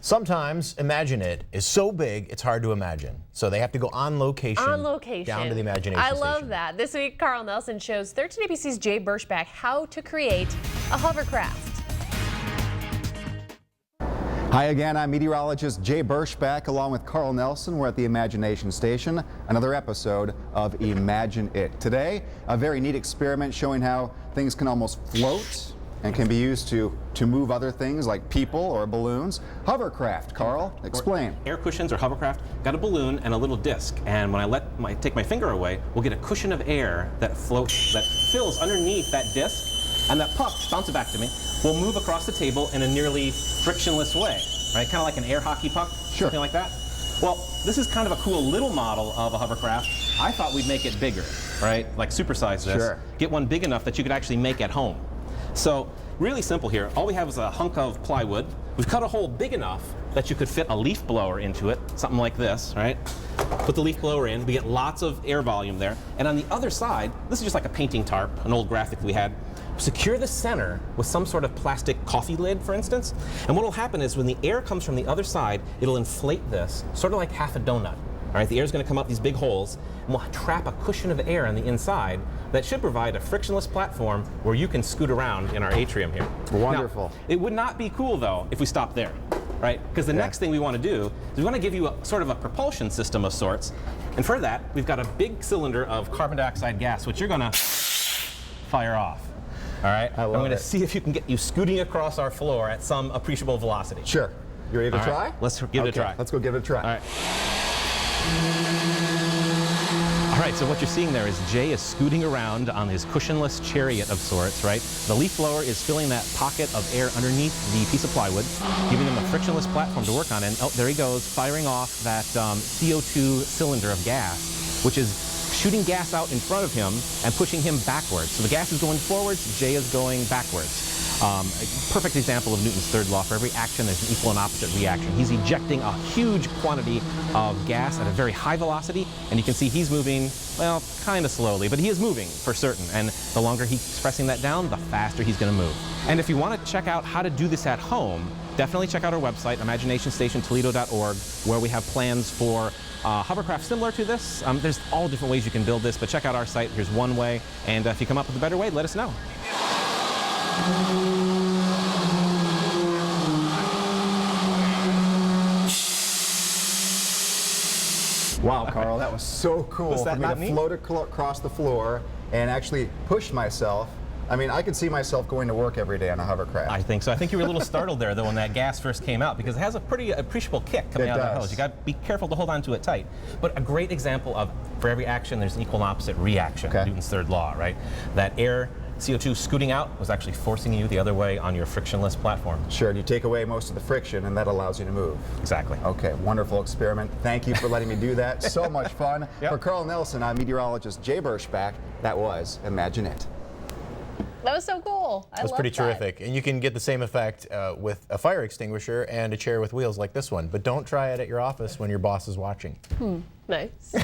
Sometimes Imagine It is so big it's hard to imagine. So they have to go on location. Down to the imagination I station. love that. This week, Carl Nelson shows 13 ABC's Jay Birchback how to create a hovercraft. Hi again, I'm meteorologist Jay Birchback along with Carl Nelson. We're at the Imagination Station, another episode of Imagine It. Today, a very neat experiment showing how things can almost float and can be used to move other things like people or balloons. Hovercraft, Carl, explain. Air cushions or hovercraft got a balloon and a little disc, and when I take my finger away, we'll get a cushion of air that floats, that fills underneath that disc, and that puck, bounce it back to me, will move across the table in a nearly frictionless way, right? Kind of like an air hockey puck, Sure. Something like that. Well, this is kind of a cool little model of a hovercraft. I thought we'd make it bigger, right? Like supersize this. Sure. Get one big enough that you could actually make at home. So, really simple here. All we have is a hunk of plywood. We've cut a hole big enough that you could fit a leaf blower into it, something like this, right? Put the leaf blower in, we get lots of air volume there. And on the other side, this is just like a painting tarp, an old graphic we had. Secure the center with some sort of plastic coffee lid, for instance. And what will happen is when the air comes from the other side, it'll inflate this, sort of like half a donut. All right, the air is going to come up these big holes, and we'll trap a cushion of air on the inside that should provide a frictionless platform where you can scoot around in our atrium here. Wonderful. Now, it would not be cool, though, if we stopped there, right? Because the next thing we want to do is we want to give you a sort of a propulsion system of sorts. And for that, we've got a big cylinder of carbon dioxide gas, which you're going to fire off. All right? I love I'm going to it. see if you can get you scooting across our floor at some appreciable velocity. Sure. You ready to All try? right, let's give it a try. Let's go give it a try. All right. All right, so what you're seeing there is Jay is scooting around on his cushionless chariot of sorts, right? The leaf blower is filling that pocket of air underneath the piece of plywood, giving him a frictionless platform to work on, and oh, there he goes, firing off that CO2 cylinder of gas, which is shooting gas out in front of him and pushing him backwards. So the gas is going forwards, Jay is going backwards. A perfect example of Newton's third law. For every action, there's an equal and opposite reaction. He's ejecting a huge quantity of gas at a very high velocity, and you can see he's moving, well, kind of slowly, but he is moving for certain. And the longer he's pressing that down, the faster he's going to move. And if you want to check out how to do this at home, definitely check out our website, imaginationstationtoledo.org, where we have plans for hovercraft similar to this. There's all different ways you can build this, but check out our site. Here's one way, and if you come up with a better way, let us know. Wow, Carl, that was so cool. Was that for me not to neat? float across the floor and actually push myself. I mean, I could see myself going to work every day on a hovercraft. I think so. I think you were a little startled there, though, when that gas first came out, because it has a pretty appreciable kick coming out of that hose. You got to be careful to hold on to it tight. But a great example of, for every action, there's an equal and opposite reaction. Okay. Newton's third law, right? That air, CO2 scooting out was actually forcing you the other way on your frictionless platform. Sure, you take away most of the friction, and that allows you to move. Exactly. Okay, wonderful experiment. Thank you for letting me do that. So much fun. Yep. For Carl Nelson, I'm meteorologist Jay Birchback. That was Imagine It. That was so cool. I That's love pretty that. terrific. And you can get the same effect with a fire extinguisher and a chair with wheels like this one. But don't try it at your office when your boss is watching. Nice.